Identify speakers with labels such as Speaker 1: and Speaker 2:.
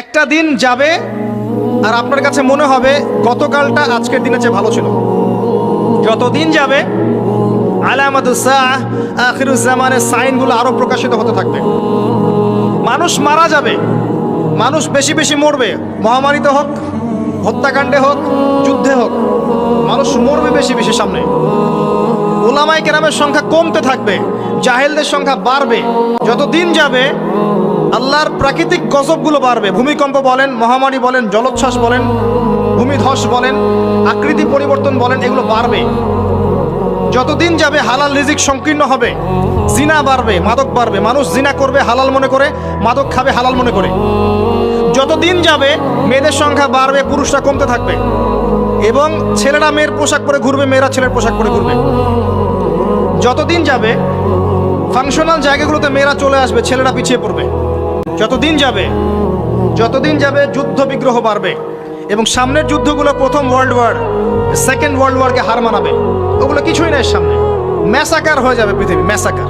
Speaker 1: একটা দিন যাবে আর আপনার কাছে মনে হবে গতকালটা আজকের দিনের চেয়ে ভালো ছিল। যত দিন যাবে আলামাতুস-সাআহ আখিরুজ্জামানের সাইনগুলো আরো প্রকাশিত হতে থাকবে। মানুষ মারা যাবে, মানুষ বেশি বেশি মরবে, মহামারীতে হোক, হত্যাকাণ্ডে হোক, যুদ্ধে হোক, মানুষ মরবে বেশি বেশি। সামনে উলামায়ে কেরামের সংখ্যা কমতে থাকবে, জাহেলদের সংখ্যা বাড়বে। যত দিন যাবে আল্লাহর প্রাকৃতিক গজবগুলো বাড়বে। ভূমিকম্প বলেন, মহামারী বলেন, জলোচ্ছ্বাস বলেন, ভূমিধস বলেন, আকৃতি পরিবর্তন বলেন, এগুলো বাড়বে। যতদিন যাবে হালাল রিজিক সংকীর্ণ হবে, জিনা বাড়বে, মাদক বাড়বে। মানুষ জিনা করবে হালাল মনে করে, মাদক খাবে হালাল মনে করে। যতদিন যাবে মেয়েদের সংখ্যা বাড়বে, পুরুষরা কমতে থাকবে, এবং ছেলেরা মেয়ের পোশাক পরে ঘুরবে, মেয়েরা ছেলের পোশাক পরে ঘুরবে। যতদিন যাবে ফাংশনাল জায়গাগুলোতে মেয়েরা চলে আসবে, ছেলেরা পিছিয়ে পড়বে। যতদিন যাবে যুদ্ধ বিগ্রহ বাড়বে, এবং সামনের যুদ্ধগুলো প্রথম ওয়ার্ল্ড ওয়ার, সেকেন্ড ওয়ার্ল্ড ওয়ারকে হার মানাবে। ওগুলো কিছুই নাই সামনে, ম্যাসাকার হয়ে যাবে পৃথিবী, ম্যাসাকার।